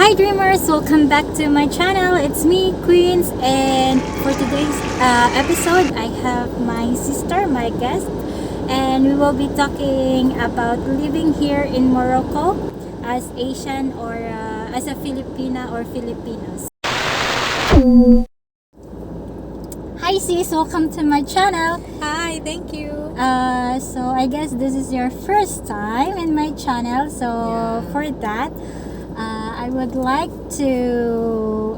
Hi dreamers, welcome back to my channel. It's me, Queens, and for today's episode, I have my sister, my guest, and we will be talking about living here in Morocco as Asian or as a Filipina or Filipinos. Hi sis, welcome to my channel. Hi, thank you. So I guess this is your first time in my channel, so for that, I would like to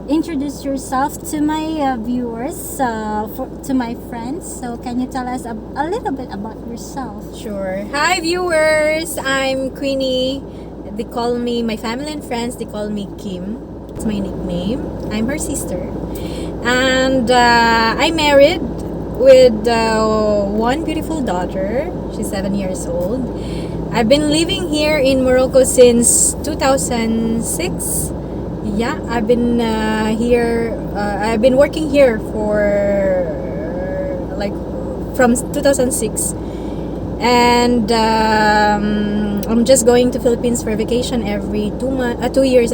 introduce yourself to my viewers, to my friends. So can you tell us a little bit about yourself? Sure. Hi, viewers. I'm Queenie. They call me, my family and friends, they call me Kim. It's my nickname. I'm her sister. And I'm married with one beautiful daughter. She's 7 years old. I've been living here in Morocco since 2006. Yeah, I've been here. I've been working here for like from 2006, and I'm just going to Philippines for vacation every 2 years.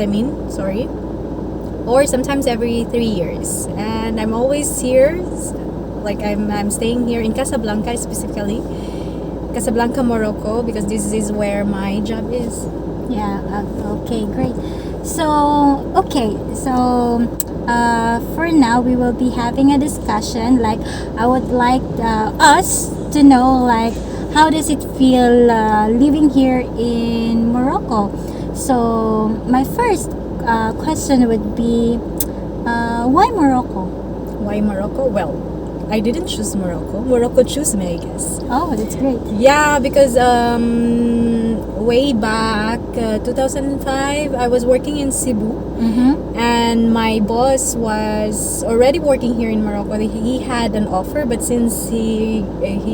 Or sometimes every 3 years. And I'm always here. Like I'm staying here in Casablanca specifically. Casablanca, Morocco, because this is where my job is. Yeah, okay, great. So for now we will be having a discussion. Like I would like us to know, like, how does it feel living here in Morocco? So my first question would be, why Morocco? Why Morocco? Well, I didn't choose Morocco. Morocco chose me, I guess. Oh, that's great. Yeah, because way back 2005, I was working in Cebu, and my boss was already working here in Morocco. He had an offer, but since he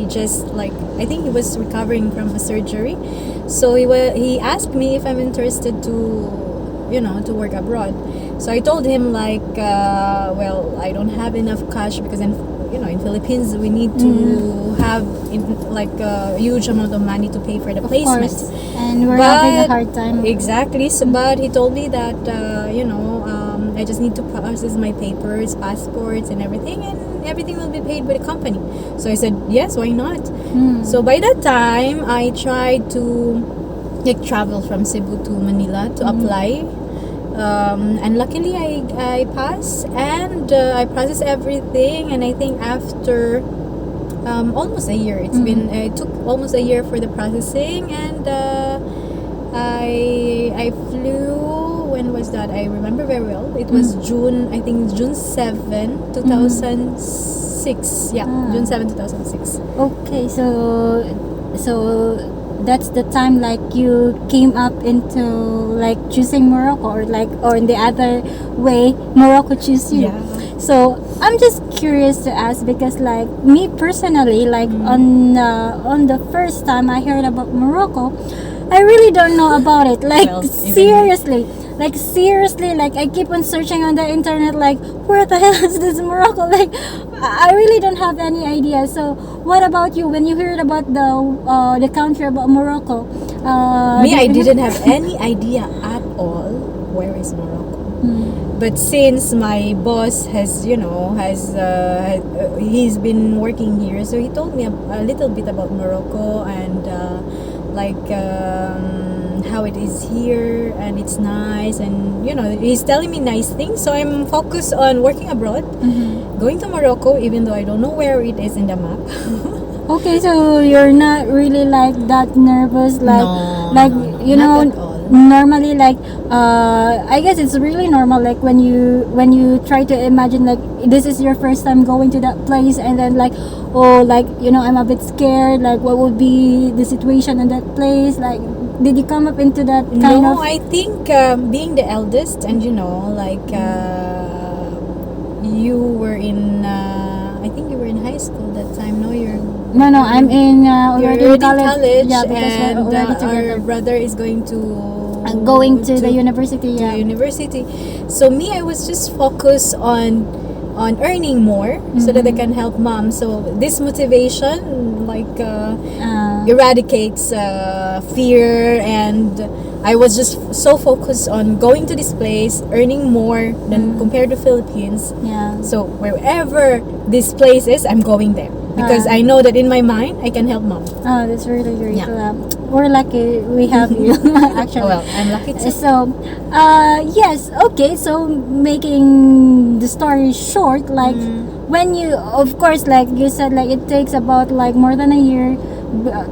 just, like, I think he was recovering from a surgery, so he asked me if I'm interested to work abroad. So I told him, like, well, I don't have enough cash, because in Philippines we need to have a huge amount of money to pay for the placement. Of course. And we're having a hard time. Exactly. So, but he told me that I just need to process my papers, passports, and everything will be paid by the company. So I said, yes, why not? So by that time, I tried to travel from Cebu to Manila to apply. And luckily I passed, and I processed everything, and I think after almost a year, it took almost a year for the processing, and I flew. When was that? I remember very well. It was June 7, 2006. Yeah, June 7, 2006. Okay, so that's the time, like, you came up into, like, choosing Morocco, or in the other way, Morocco choose you. Yeah. So I'm just curious to ask, because, like, me personally, like, on the first time I heard about Morocco, I really don't know about it. Like, Well, seriously. Like, I keep on searching on the internet, like, where the hell is this Morocco? Like, I really don't have any idea. So what about you? When you heard about the country, about Morocco, I didn't have any idea at all where is Morocco. But since my boss he's been working here, so he told me a little bit about Morocco, and how it is here, and it's nice, and he's telling me nice things. So I'm focused on working abroad, going to Morocco, even though I don't know where it is in the map. Okay, so you're not really, like, that nervous, like, No, like no, you not know at all. normally, like, I guess it's really normal, like, when you try to imagine, like, this is your first time going to that place, and then, like, oh, like, I'm a bit scared, like, what would be the situation in that place, like, did you come up into that kind of? No, I think being the eldest, and you were in I think you were in high school that time. No, No, I'm in already you're in college. Yeah, because and we're already together. our brother is going to Going to the university. to Yeah. university. So me, I was just focused on on earning more so that I can help mom. So this motivation eradicates fear, and I was just so focused on going to this place, earning more than compared to Philippines. Yeah. So wherever this place is, I'm going there because I know that in my mind I can help mom. Oh, that's really great. Yeah. We're lucky we have you, actually. Well, I'm lucky too. So, yes, okay. So, making the story short, like when you, of course, like you said, like it takes about like more than a year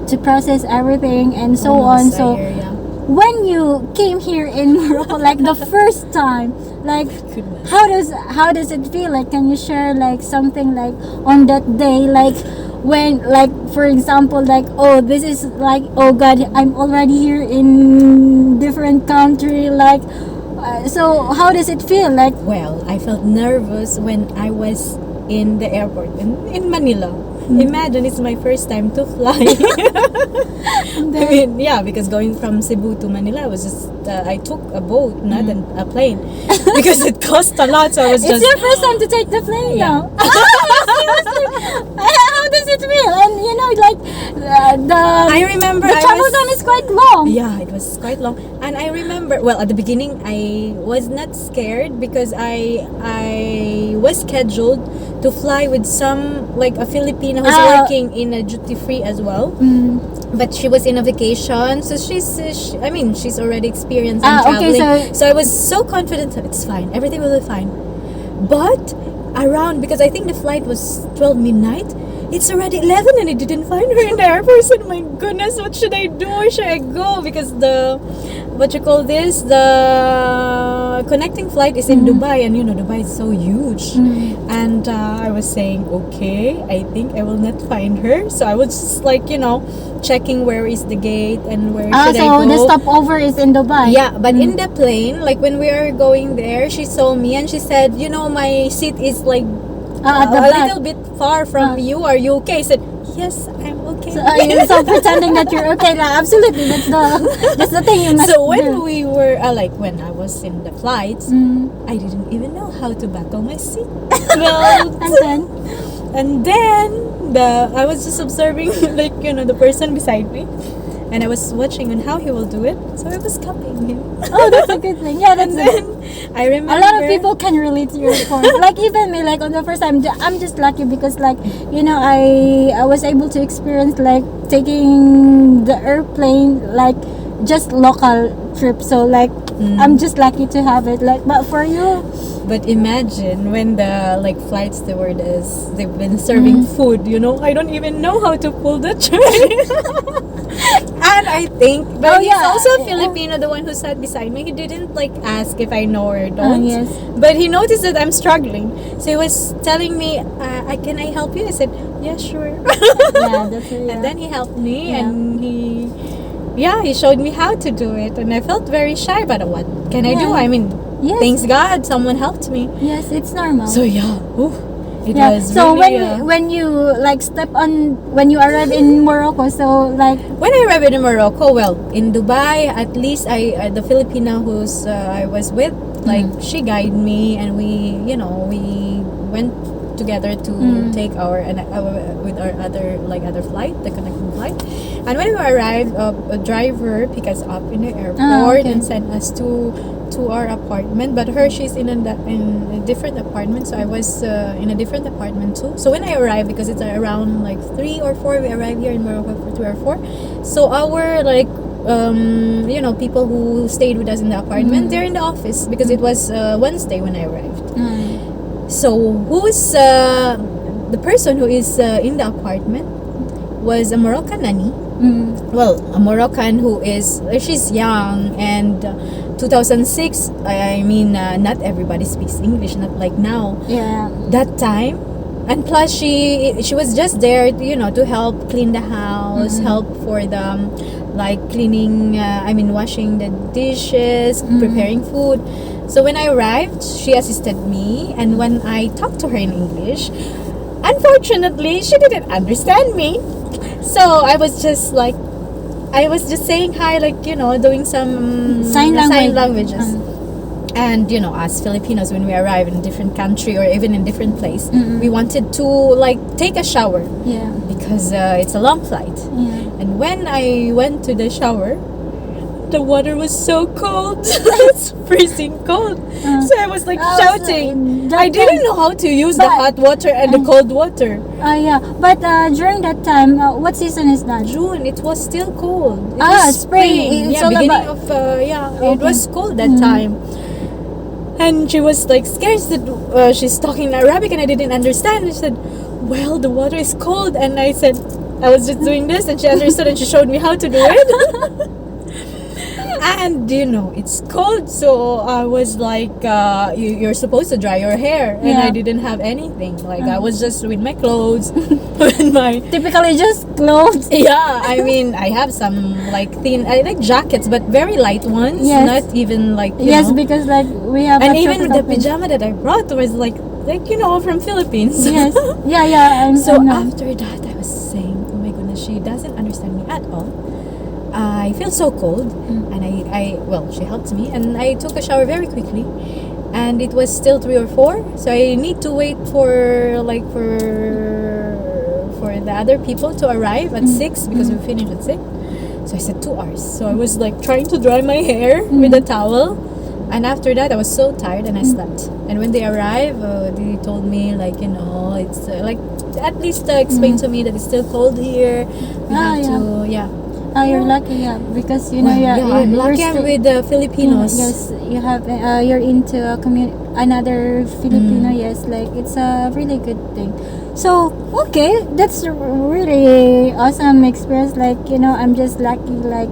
to process everything and so Almost on. So, a year, yeah. when you came here in Morocco, like the first time, like Goodness. how does it feel? Like, can you share like something like on that day, like when, like for example, like, oh, this is like, oh God, I'm already here in different country, like so how does it feel like? Well, I felt nervous when I was in the airport in Manila. Imagine, it's my first time to fly. I mean, yeah, because going from Cebu to Manila was just I took a boat, not a plane, because it cost a lot. So I was It's just. your first time to take the plane Yeah. now. Seriously? How does it feel? And you know, like I remember the I travel was- time is quite long. Yeah, it was quite long, and I remember. Well, at the beginning, I was not scared because I was scheduled to fly with some, like a Filipino who's working in a duty free as well. But she was in a vacation, so she's already experienced in Okay, traveling. So I was so confident that it's fine, everything will be fine. But around, because I think the flight was 12 midnight, it's already 11 and I didn't find her in the airport. I said, my goodness, what should I do? Where should I go? Because the connecting flight is in Dubai, and you know Dubai is so huge. And I was saying, okay, I think I will not find her. So I was just like, checking where is the gate and where should I So go. the stopover is in Dubai. Yeah, but in the plane, like when we are going there, she saw me and she said, my seat is like At the a back. little bit far from you. Are you okay? I said, yes, I'm okay. So, you're so pretending that you're okay. Like, absolutely, that's the thing you must So when do. we were when I was in the flights, I didn't even know how to buckle my seat belt. And then And then I was just observing the person beside me, and I was watching on how he will do it. So I was copying him. oh, that's a good thing. Yeah, that's And then I remember a lot of people can relate to your point. Like even me, like on the first time, I'm just lucky because I was able to experience like taking the airplane, like just local trip. So like I'm just lucky to have it. Like, but for you, But imagine when the flight stewardess, they've been serving food, I don't even know how to pull the tray. And I think, but he's also a Filipino, the one who sat beside me. He didn't ask if I know or don't. yes. But he noticed that I'm struggling. So he was telling me, can I help you? I said, yeah, sure. Yeah, that's it. And then he helped me, Yeah. and he showed me how to do it. And I felt very shy, but what can I do? Yeah. I mean, Yes. thanks God, someone helped me. Yes, it's normal. So yeah, it yeah. was So really, when you when you arrive in Morocco, so like when I arrived in Morocco, well, in Dubai, at least the Filipina who's I was with, she guided me, and we went together to take our with our other flight, the connecting flight. And when we arrived, a driver picked us up in the airport and sent us to our apartment. But she's in a different apartment, so I was in a different apartment too. So when I arrived, because it's around 3 or 4, we arrived here in Morocco for 3 or 4. So our people who stayed with us in the apartment, they're in the office because it was Wednesday when I arrived. So who's the person who is in the apartment was a Moroccan nanny. Well, a Moroccan who she's young, and 2006, I mean, not everybody speaks English, not like now. yeah. That time, and plus she was just there, to help clean the house, help for the cleaning, washing the dishes, preparing food. So when I arrived, she assisted me, and when I talked to her in English, unfortunately, she didn't understand me. So I was just saying hi, doing some Sign languages. languages. And you know, as Filipinos, when we arrive in a different country or even in different place, Mm-mm. we wanted to like take a shower Yeah. because it's a long flight. Yeah. And when I went to the shower, the water was so cold. It's freezing cold. So I was like Oh, shouting. so I didn't that know how to use the but- hot water and the cold water. Yeah. But during that time, what season is that? June, it was still cold. It Ah, was spring. It's Yeah, all beginning about- of it Okay. was cold that time. And she was like scared that she's talking in Arabic and I didn't understand. And she said, "Well, the water is cold." And I said, I was just doing this, and she understood and she showed me how to do it. And you know, it's cold, so I was like, you're supposed to dry your hair, and Yeah. I didn't have anything. Like I was just with my clothes, with my Typically just clothes. yeah. I mean, I have some like thin, I like jackets, but very light ones. Yes. Not even like you Yes, know. because like we have. And a even tropical the pajama that I brought was like you know from Philippines. Yes. Yeah. Yeah. So I know. after that, I was saying, "Oh my goodness, she doesn't understand me at all. I feel so cold." And well, she helped me, and I took a shower very quickly, and it was still 3 or 4, so I need to wait for the other people to arrive at 6 because we finished at 6. So I said 2 hours. So I was like trying to dry my hair with a towel. And after that, I was so tired and I slept. And when they arrived, they told me like, you know, it's like at least explain to me that it's still cold here. You Ah, have yeah. to, yeah. Oh, you're lucky, yeah, because you know, Well, yeah, I'm you're lucky I'm still- with the Filipinos. Yes, you have. You're into a another Filipino. Yes, like it's a really good thing. So okay, that's a really awesome experience. Like you know, I'm just lucky. Like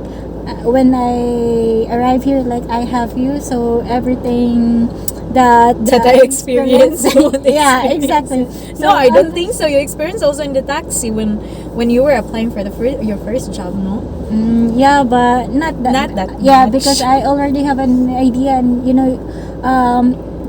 when I arrive here, like I have you. So everything that I experienced, you won't yeah, experience. exactly. No, I don't think so. You experienced also in the taxi when you were applying for your first job, no? Yeah, but not that. Not that Yeah, much. because I already have an idea, and you know,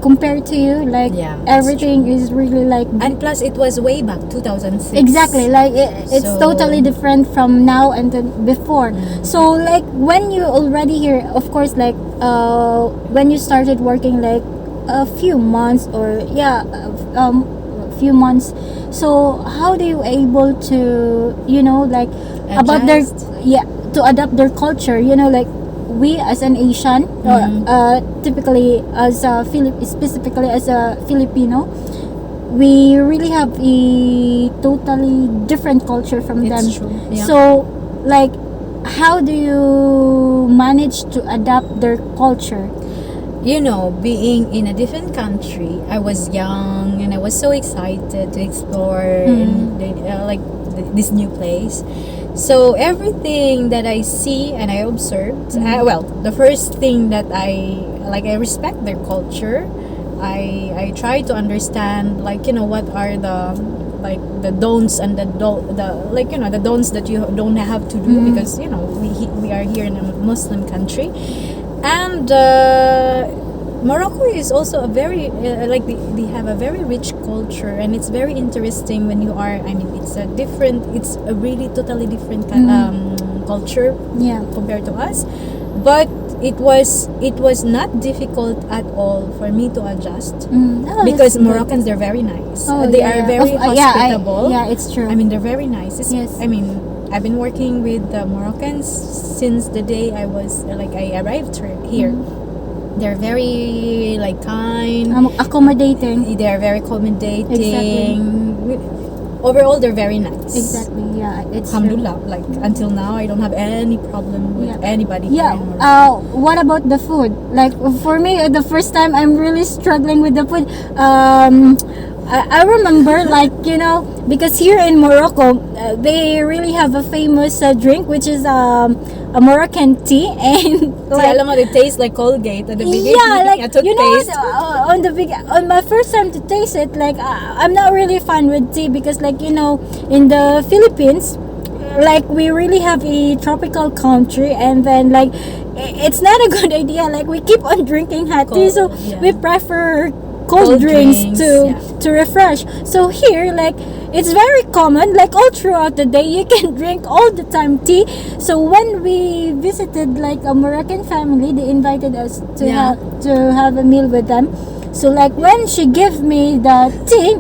compared to you, like Yeah, that's everything is really like And plus, it was way back 2006. exactly like it's So- totally different from now and then before. So like when you already here, of course, like when you started working, like a few months or a few months. So how do you able to like about their Adjust. to adapt their culture? Like we as an Asian or typically as a specifically as a Filipino, we really have a totally different culture from them. It's true. Yeah. So like how do you manage to adapt their culture? You know, being in a different country, I was young and I was so excited to explore this new place. So everything that I see and I observed, well, the first thing that I respect their culture. I try to understand, what are the don'ts and the don'ts that you don't have to do because we are here in a Muslim country. And Morocco is also a very they have a very rich culture, and it's very interesting when you are. I mean, it's a really totally different culture Yeah. compared to us. But it was not difficult at all for me to adjust Oh, because that's good. Moroccans, they're very nice. Oh, They yeah, are yeah. very hospitable. Yeah, it's true. I mean, they're very nice. Yes. I mean, I've been working with the Moroccans since the day I arrived here. They're very kind. Accommodating. They are very accommodating. Overall, they're very nice. Exactly. Yeah, it's true. Alhamdulillah. Like until now, I don't have any problem with anybody here Yeah. in Morocco. What about the food? Like for me, the first time I'm really struggling with the food. I remember, because here in Morocco, they really have a famous drink, which is a Moroccan tea, and Alam mo, it tastes like Colgate at the beginning. yeah, like a toothpaste. on my first time to taste it, like I'm not really fun with tea because, in the Philippines, like we really have a tropical country, and then it's not a good idea. Like we keep on drinking hot tea, so yeah. we prefer cold drinks to refresh. So here, it's very common, like all throughout the day you can drink all the time tea. So when we visited like a Moroccan family, they invited us to have a meal with them. So like when she gave me the tea,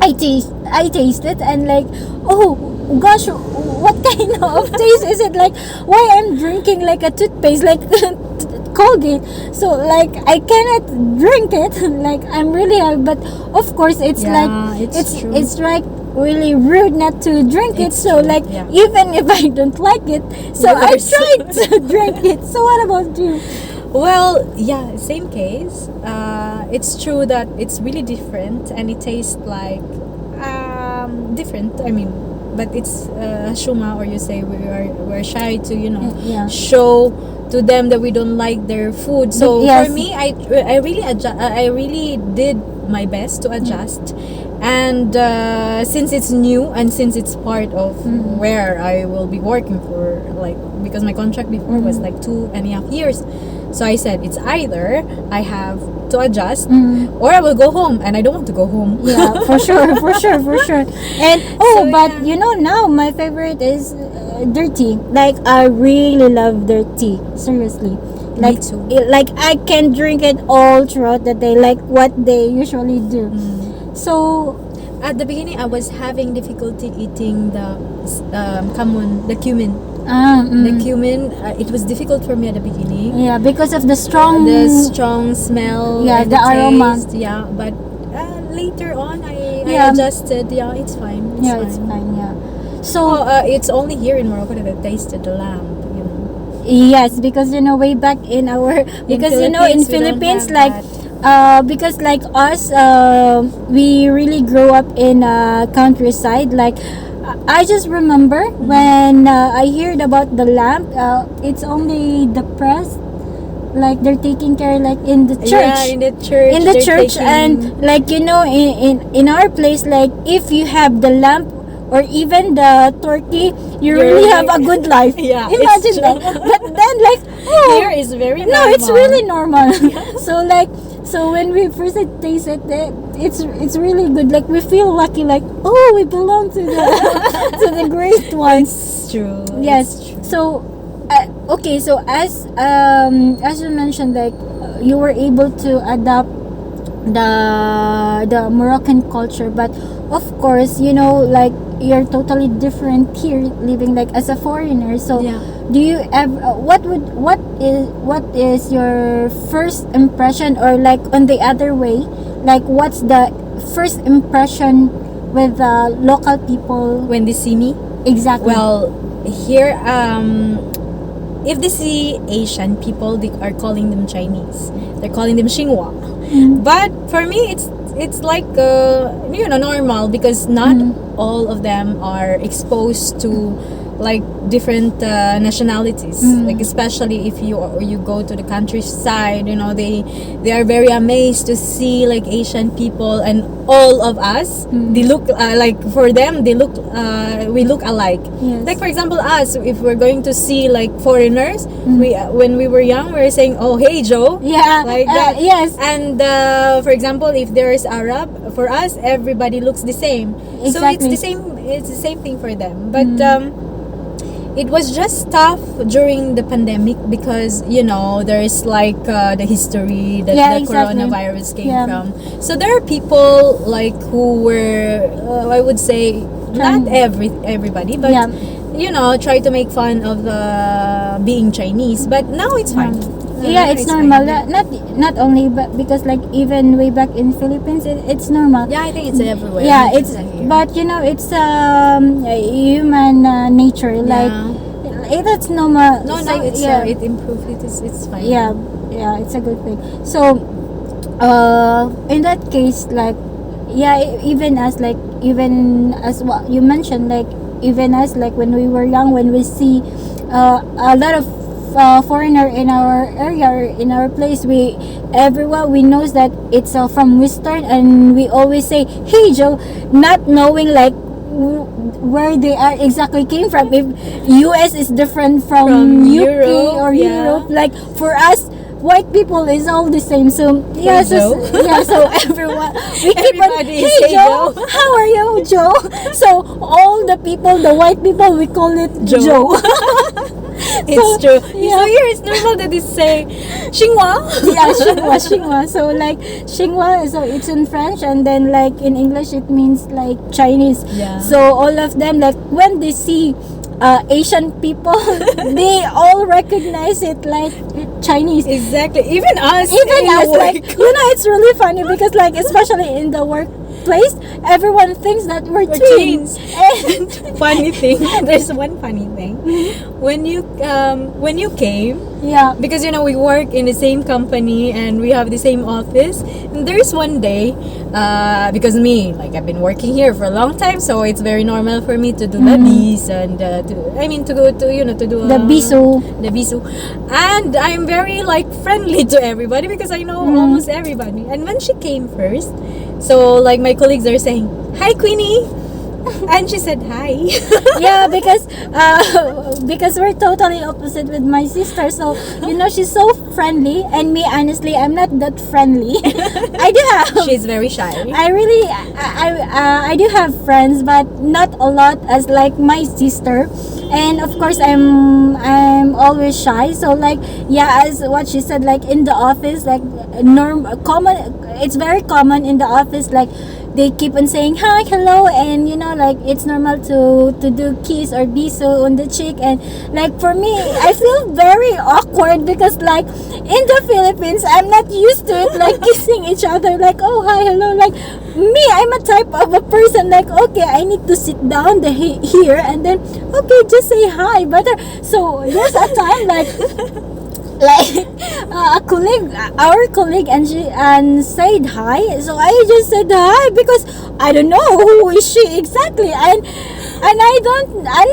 I taste it and like, oh gosh, what kind of taste is it? Like, why I'm drinking like a toothpaste, like Colgate? So like I cannot drink it. Like I'm really but of course it's true. it's like really rude not to drink it. It's So true, like yeah. even if I don't like it, so I tried to drink it. So what about you? Well, yeah, same case. It's true that it's really different and it tastes like different. I mean, but it's shuma, or you say we're shy to show to them that we don't like their food. So Yes. for me, I really I really did my best to adjust. And since it's new and since it's part of where I will be working for, like, because my contract before was like 2.5 years, so I said it's either I have to adjust or I will go home, and I don't want to go home. Yeah, for sure. And So, but yeah. you know, now my favorite is dirty. Like I really love dirty. Seriously. Like too. like I can drink it all throughout the day, like what they usually do. So At the beginning, I was having difficulty eating the cumin. The cumin, it was difficult for me at the beginning. yeah, because of the strong The strong smell, Yeah, and the aroma. taste, yeah. But later on, I Yeah. adjusted. Yeah, it's fine. it's fine. Yeah. So It's only here in Morocco that I tasted the lamb. You know. yes, because you know way back in our because you know in Philippines, we don't Philippines, have like that. because like us we really grew up in countryside. Like I just remember when I heard about the lamp, it's only the press, like they're taking care like in the church. Yeah, in the church. In the they're church, taking- and like you know in our place, like if you have the lamp or even the turkey, you You're really have a really- good life. Yeah, it's Imagine true. that. But then like Here is very no, normal. it's really normal. So when we first tasted it, it's really good. Like we feel lucky, like oh, we belong to the to the great ones. It's true. Yes. It's true. So okay, so as you mentioned, like you were able to adapt the Moroccan culture, but of course, you know, like you're totally different here, living like as a foreigner. So Yeah. do you ever what is your first impression, or like on the other way, like what's the first impression with the local people? When they see me, Exactly. well, here, if they see Asian people, they are calling them Chinese. They're calling them Xinhua. But for me, it's like normal, because not all of them are exposed to like different nationalities. Like especially if you go to the countryside, you know, they are very amazed to see like Asian people, and all of us, they look like, for them they look we look alike. Yes. Like for example, us, if we're going to see like foreigners, we when we were young, we were saying, oh hey Joe, Yeah, like that. yes. And for example, if there is Arab, for us everybody looks the same. So Exactly. it's the same thing for them. But it was just tough during the pandemic, because you know there is like the history that Yeah, the exactly. coronavirus came Yeah. from. So there are people like who were I would say not everybody, but Yeah. you know, try to make fun of being Chinese. But now it's fine. Yeah, it's normal. Not only, but because like even way back in Philippines, it's normal. Yeah, I think it's everywhere. Yeah, Not it's just here. but you know it's human nature. Like that's normal. No, So, it's yeah, it improved. It's fine. yeah, it's a good thing. So in that case, like even as what you mentioned, like even as like when we were young, when we see a lot of foreigner in our area or in our place, everyone we knows that it's from Western, and we always say hey Joe, not knowing like where they are exactly came from. If US is different from UK Europe, or yeah. Europe, like for us white people is all the same. So yeah, Joe. so everyone we keep on, Everybody hey say Joe, Joe. how are you, Joe? So all the people, the white people, we call it Joe. Joe. It's true. Yeah. So here it's normal that they say Xinhua. Yeah, Xinhua. So like Xinhua, so it's in French, and then like in English it means like Chinese. Yeah. So all of them, like when they see Asian people, they all recognize it like Chinese. Exactly. Even us. Even in us, work. like, it's really funny because like especially in the workplace, everyone thinks that we're We're twins. twins. Funny thing. There's one funny thing. When you came, Yeah. because we work in the same company and we have the same office, and there's one day because me, like, I've been working here for a long time, so it's very normal for me to do the bis and to go to do The bisu. and I'm very like friendly to everybody because I know almost everybody. And when she came first, so like my colleagues are saying, "Hi, Queenie," and she said hi. Yeah, because we're totally opposite with my sister. So she's so friendly, and me, honestly, I'm not that friendly. I do have. She's very shy. I do have friends, but not a lot as like my sister. And of course, I'm always shy. So like, yeah, as what she said, like in the office, like common. It's very common in the office, like they keep on saying hi, hello, and like it's normal to do kiss or biso on the cheek. And like for me, I feel very awkward because like in the Philippines, I'm not used to it, like kissing each other, like, oh hi, hello. Like me, I'm a type of a person like, okay, I need to sit down here and then okay, just say hi. But so there's a time like our colleague, and she said hi. So I just said hi because I don't know who is she exactly, and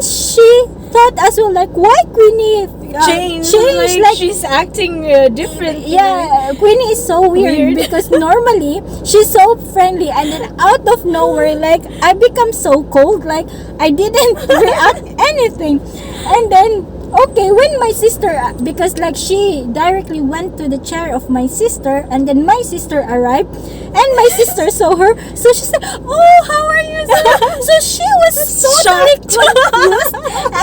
she thought as well, like, why Queenie Change like she's acting different. yeah, Queenie is so weird because normally she's so friendly, and then out of nowhere, like, I become so cold, like I didn't react anything. And then okay, when my sister, because like she directly went to the chair of my sister, and then my sister arrived, and my sister saw her, so she said, "Oh, how are you?" So she was totally confused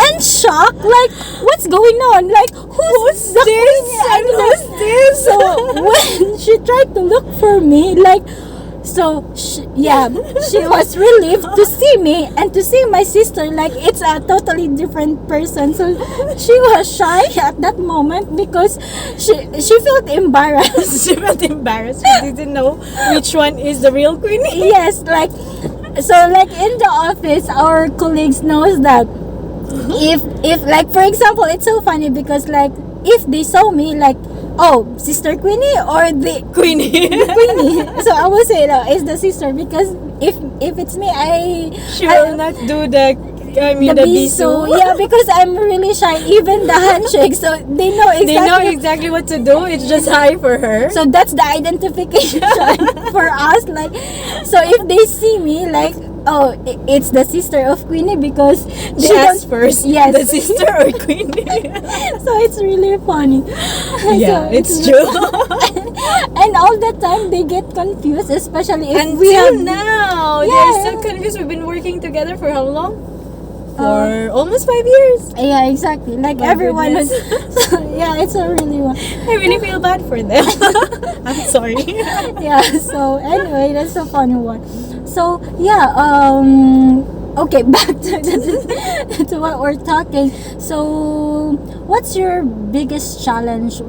and shocked, like, what's going on? Like, who's the this? Queen? And who's this? So when she tried to look for me, like, so she was relieved to see me and to see my sister, like it's a totally different person. So she was shy at that moment because she felt embarrassed. She felt embarrassed. She didn't know which one is the real Queenie. Yes, like, so like in the office, our colleagues knows that if like, for example, it's so funny because like if they saw me, like, oh, Sister Queenie or the Queenie. Queenie. So I will say no, it's the sister because if it's me, She will not do the bisu. Yeah, because I'm really shy. Even the handshake, so they know exactly. They know exactly what to do. It's just hi for her. So that's the identification for us. Like, so if they see me, like, oh, it's the sister of Queenie because She asked first. Yes, The sister or Queenie. So it's really funny. Yeah, So it's true. And all the time they get confused, especially if we Until have now, Yeah. they're still confused. We've been working together for how long? For almost 5 years. Yeah, exactly. Like My everyone is. goodness. Yeah, it's a really one. I really feel bad for them. I'm sorry. Yeah. So anyway, that's a funny one. So yeah. Okay, back to what we're talking. So, what's your biggest challenge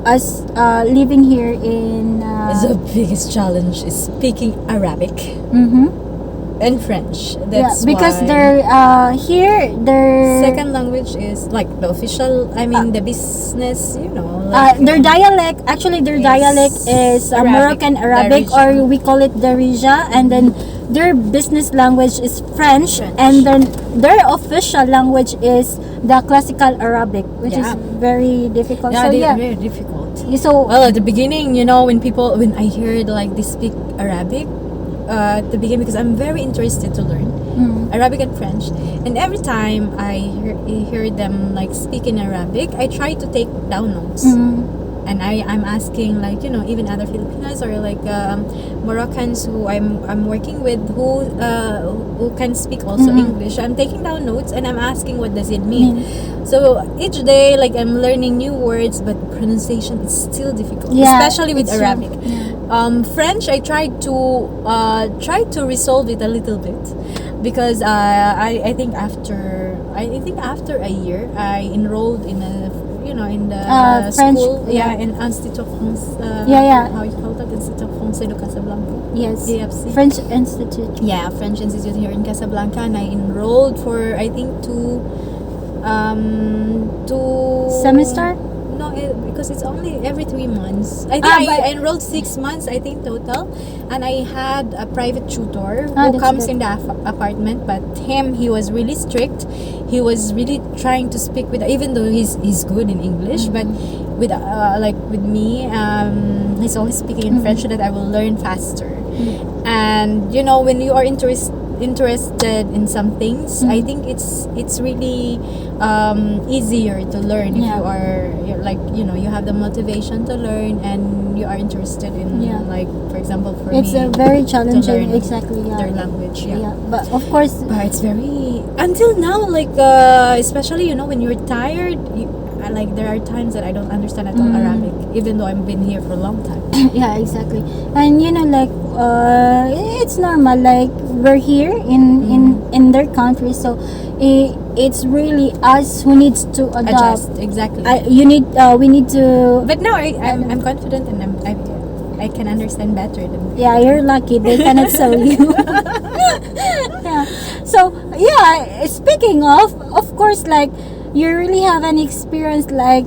as living here in? The biggest challenge is speaking Arabic and French. That's because why they're here. Their second language is like the official. I mean, the business. their dialect. Actually, their Yes. dialect is Arabic, Moroccan Arabic, Darija. or we call it Darija, and then their business language is French, and then their official language is the classical Arabic, which is very difficult. Yeah, So they're yeah, very difficult. so Well, at the beginning, when I heard like they speak Arabic, at the beginning, because I'm very interested to learn Arabic and French, and every time I hear them like speak in Arabic, I try to take down notes. and I'm asking, like, even other Filipinos or like Moroccans who I'm working with who can speak also English. I'm taking down notes and I'm asking what does it mean. So each day, like, I'm learning new words, but pronunciation is still difficult, especially with Arabic. French, I tried to resolve it a little bit, because I think after a year I enrolled in in the French, school, in Institut France. How you call that? Institut Français de Casablanca. Yes. IFC. French Institute. Yeah, French Institute here in Casablanca, and I enrolled for, I think, two Semester? No, because it's only every 3 months. I think I enrolled 6 months, I think, total. And I had a private tutor who comes in the apartment. But he was really strict. He was really trying to speak with, even though he's good in English, but with me, he's only speaking in French so that I will learn faster. And when you are interested in some things, I think it's really easier to learn if you have the motivation to learn and you are interested in, like, for example, for it's me, a very challenging, their language. But of course, but it's very, until now, like, especially when you're tired, like, there are times that I don't understand at all Arabic, even though I've been here for a long time. yeah, exactly. And like, it's normal, like, we're here in their country, so it's really us who needs to adapt. Adjust, exactly. We need to. But now I'm confident, and I can understand better than. Yeah, you're lucky. They cannot sell you. Yeah. So speaking of course, like, you really have an experience, like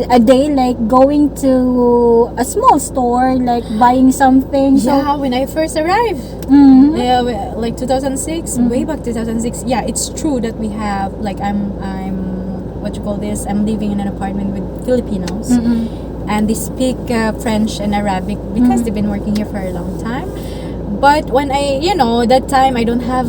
a day, like, going to a small store, like, buying something. Yeah, when I first arrived. Yeah, like 2006, way back 2006. Yeah, it's true that we have, like, I'm what you call this? I'm living in an apartment with Filipinos, and they speak French and Arabic because they've been working here for a long time. But when that time I don't have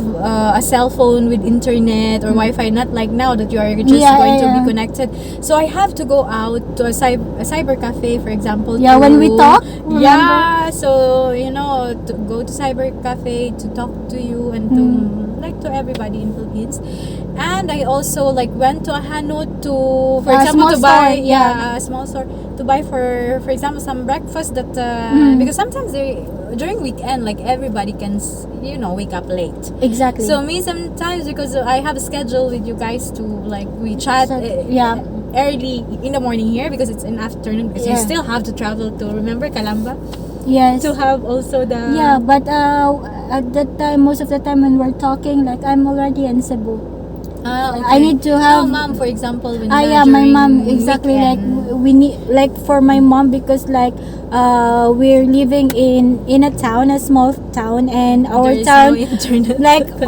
a cell phone with internet or Wi-Fi, not like now that you are just going to be connected. So I have to go out to a cyber cafe, for example. Yeah, when we talk. Remember? Yeah, so to go to cyber cafe to talk to you and to everybody in Philippines. And I also, like, went to a Hanut for example, to buy a small store to buy for example, some breakfast that because sometimes during weekend, like, everybody can wake up late. Exactly. So me, sometimes, because I have a schedule with you guys to, like, we chat early in the morning here, because it's in afternoon, because you still have to travel to, remember, Calamba. Yes. To have also the but at that time, most of the time when we're talking, like, I'm already in Cebu. Okay. I need to have. No, mom, for example, when My mom, exactly. weekend. Like, we need, like, for my mom, because, like, we're living in a town, a small town, and our There is town, no internet like, connection.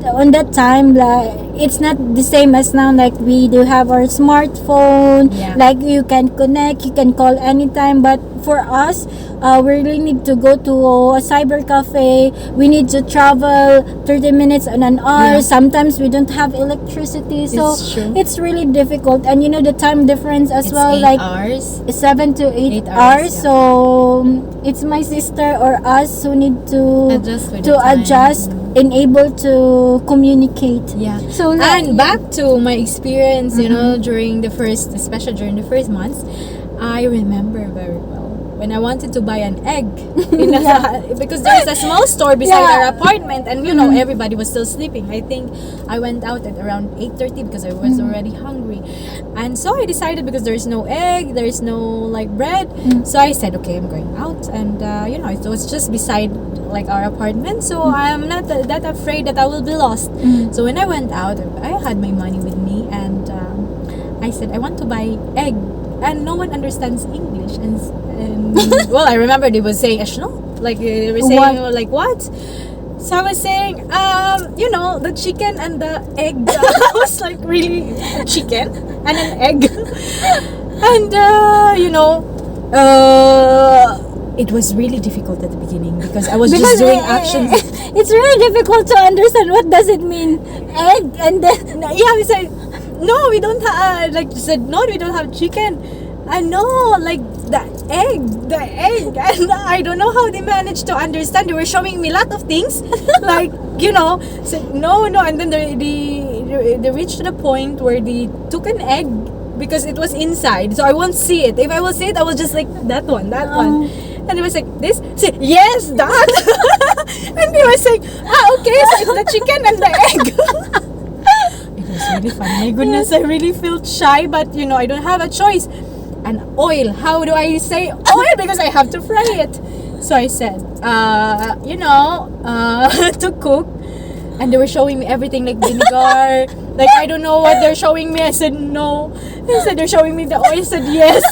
on that time, like, it's not the same as now. Like, we do have our smartphone. Like, you can connect, you can call anytime. But for us, we really need to go to a cyber cafe. We need to travel 30 minutes and an hour. Sometimes we don't have electricity, so It's true. it's really difficult. And the time difference as It's well, 8 like, hours. 7 to 8 8 hours. hours, So it's my sister or us who need to Adjust with the time. adjust and able to communicate. Yeah. So, like, And back to my experience, especially during the first months, I remember very well when I wanted to buy an egg because there's a small store beside our apartment, and everybody was still sleeping. I think I went out at around 8:30 because I was already hungry, and so I decided, because there's no egg, there's no, like, bread, so I said, okay, I'm going out, and it was just beside, like, our apartment, so I'm not that afraid that I will be lost. So when I went out, I had my money with me, and I said I want to buy egg, and no one understands English, and well, I remember they were saying "Ashno," like, they were saying like, what? So I was saying, the chicken and the egg. I was like, really, chicken and an egg, and it was really difficult at the beginning because I was just doing actions. It's really difficult to understand what does it mean, egg, and then Yeah, it's like, no, we don't have, like, said, no, we don't have chicken. No, like, the egg. And I don't know how they managed to understand. They were showing me a lot of things, like, said, no, and then they reached to the point where they took an egg because it was inside, so I won't see it. If I will see it, I will just like, that one. And it was like, this? Say, yes, that. And he was like, okay, so it's the chicken and the egg. It was really fun. My goodness, I really felt shy, but I don't have a choice. And oil, how do I say oil? Because I have to fry it. So I said, to cook. And they were showing me everything, like vinegar. Like, I don't know what they're showing me. I said, no. They said, they're showing me the oil. I said, yes.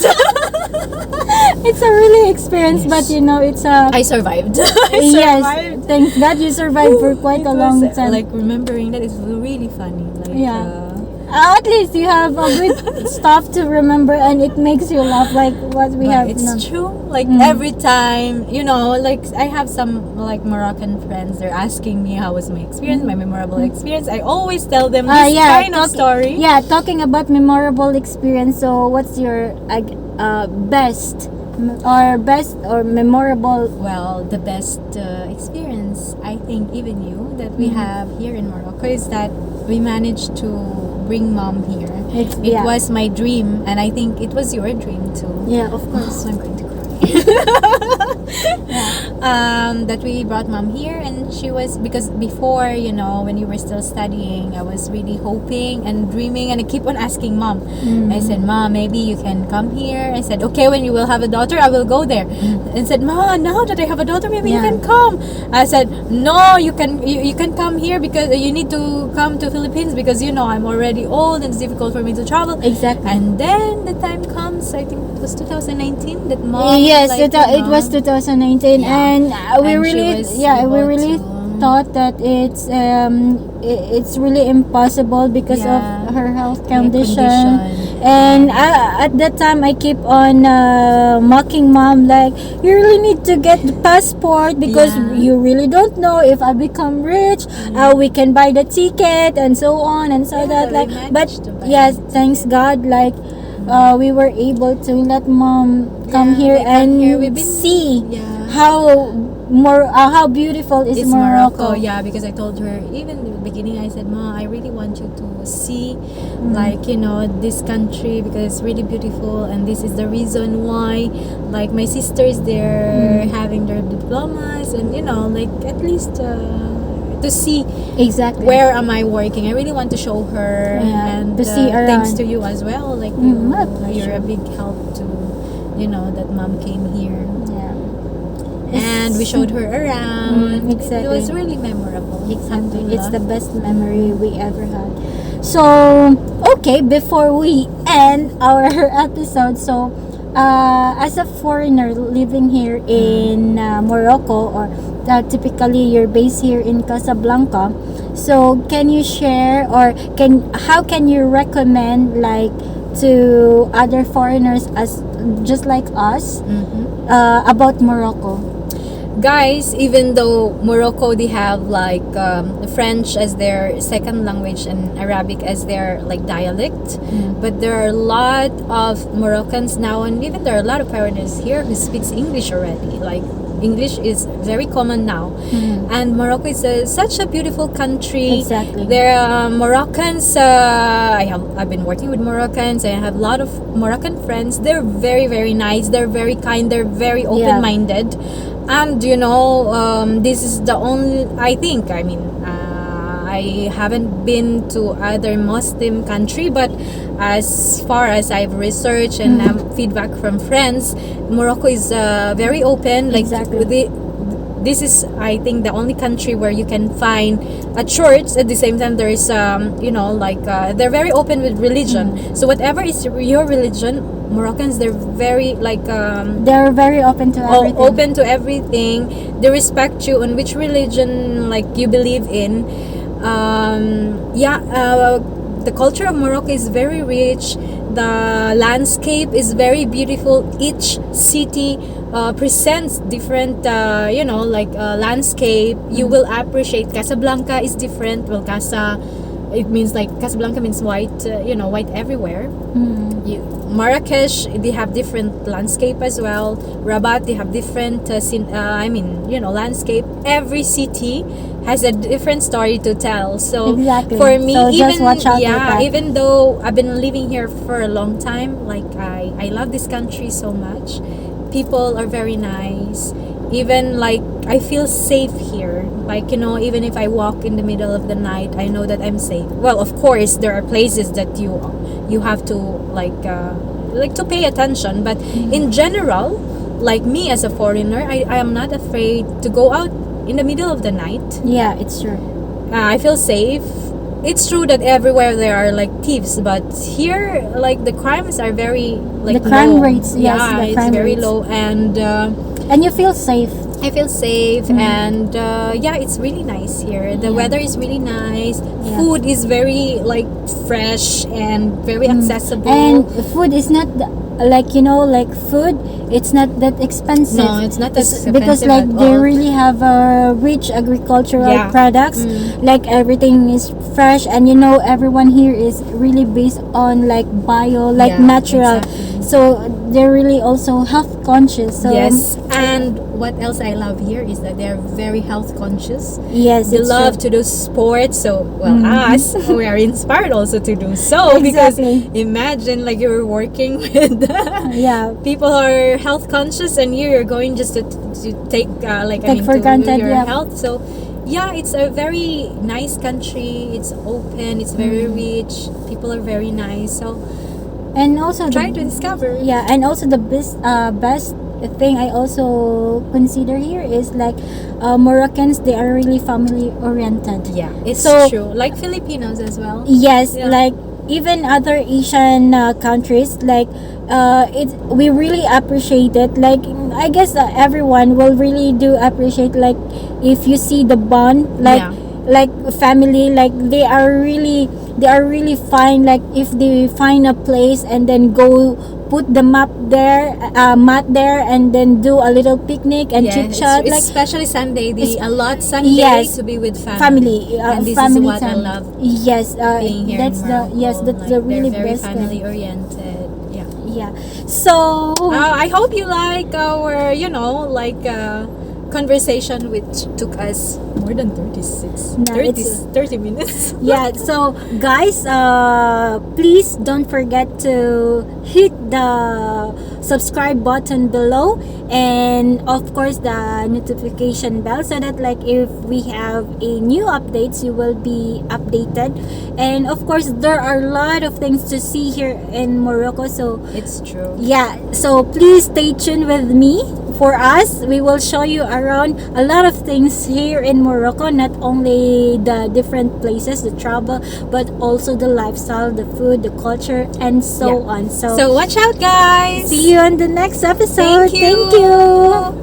It's a really experience, but it's a... I survived. Yes, thank God you survived for quite a long time. Like, remembering that is really funny. Like, yeah. At least you have a good stuff to remember, and it makes you laugh, like what we have. It's true. Like every time, like I have some like Moroccan friends. They're asking me how was my experience, my memorable experience. I always tell them this kind of story. Yeah, talking about memorable experience. So, what's your best or memorable? Well, the best experience, I think, even you that we have here in Morocco is that we managed to bring mom here. It was my dream, and I think it was your dream too. Yeah, of course. I'm going to cry. That we brought mom here, and she was, because before, when you were still studying, I was really hoping and dreaming, and I keep on asking mom. I said, Mom, maybe you can come here. I said, okay, when you will have a daughter, I will go there. And said, Ma, now that I have a daughter, maybe you can come. I said, no, you can come here, because you need to come to Philippines, because I'm already old and it's difficult for me to travel. Exactly. And then the time comes, I think it was 2019, that mom. Yes, it was 2019, and we really thought that it's really impossible because of her health condition. And at that time, I keep on mocking mom, like, you really need to get the passport, because you really don't know if I become rich, we can buy the ticket and so on and so that. Like, but yes, thanks God, like. We were able to let mom come here and see how beautiful is Morocco. Yeah, because I told her even in the beginning, I said, Ma, I really want you to see like this country, because it's really beautiful, and this is the reason why, like, my sisters, they're having their diplomas, and like, at least to see exactly where am I working. I really want to show her, and to see around. Thanks to you as well, like you're a big help to that mom came here, and we showed her around. Exactly. It was really memorable. Exactly. It's the best memory we ever had. So, okay, before we end our episode, so as a foreigner living here in Morocco, or typically you're based here in Casablanca, so can you share, or how can you recommend, like, to other foreigners as just like us about Morocco? Guys, even though Morocco, they have like French as their second language and Arabic as their like dialect, but there are a lot of Moroccans now, and even there are a lot of foreigners here who speaks English already. Like, English is very common now, and Morocco is such a beautiful country. Exactly. There are Moroccans. I've been working with Moroccans, and I have a lot of Moroccan friends. They're very, very nice. They're very kind. They're very open-minded. And this is the only, I think, I mean, I haven't been to other Muslim country, but as far as I've researched and have feedback from friends, Morocco is very open. Like, this is, I think, the only country where you can find a church. At the same time, there is they're very open with religion. So whatever is your religion, Moroccans, they're very they're very open to everything. They respect you on which religion like you believe in. The culture of Morocco is very rich. The landscape is very beautiful. Each city presents different landscape. You will appreciate. Casablanca is different. Well, it means like Casablanca means white, white everywhere. Marrakesh, they have different landscape as well. Rabat, they have different landscape. Every city has a different story to tell. So Exactly. for me, So just watch out with that. even though I've been living here for a long time, like I love this country so much. People are very nice. Even like I feel safe here. Like, even if I walk in the middle of the night, I know that I'm safe. Well, of course, there are places that you have to like to pay attention, but in general, like me as a foreigner, I am not afraid to go out in the middle of the night. Yeah, it's true. I feel safe. It's true that everywhere there are like thieves, but here like the crimes are very like The crime low. rates, yes, yeah, the it's crime very rates. low, and And you feel safe. I feel safe, and it's really nice here. The weather is really nice. Yeah. Food is very like fresh and very accessible. And food is not like food. It's not that expensive. No, it's not that expensive because like at they all. really have rich agricultural Yeah. products. Like everything is fresh, and everyone here is really based on like bio, like Yeah, natural. exactly. So they're really also health conscious. So Yes, and what else I love here is that they're very health conscious. yes, They it's love true. to do sports, so us we are inspired also to do so. Exactly. Because imagine like you're working with Yeah. people who are health conscious, and you're going just to take Take for to granted, your yeah. health. So yeah, it's a very nice country. It's open. It's very rich. People are very nice. So And also try to discover. Yeah, and also the best thing I also consider here is like Moroccans, they are really family oriented. Yeah, it's So- true. Like Filipinos as well. Yes, Yeah. like even other Asian countries, like we really appreciate it. Like I guess everyone will really do appreciate, like if you see the bond, like Yeah. like family, like they are really fine. Like if they find a place and then go put the mat there, and then do a little picnic and chit chat, it's like especially Sunday. It's- A lot Sunday yes, to be with family, and this family is what time. I love Yes, being here that's in Morocco. that's the really they're very best thing. family oriented. Yeah. Yeah. So I hope you like our conversation, which took us more than 30 minutes. yeah, so guys, please don't forget to hit the subscribe button below, and of course the notification bell, so that like if we have a new updates, you will be updated. And of course there are a lot of things to see here in Morocco, so It's true. yeah, so please stay tuned with me. For us, we will show you around a lot of things here in Morocco, not only the different places, the travel, but also the lifestyle, the food, the culture, and so Yeah. on. So watch out, guys. See you on the next episode. Thank you. Thank you.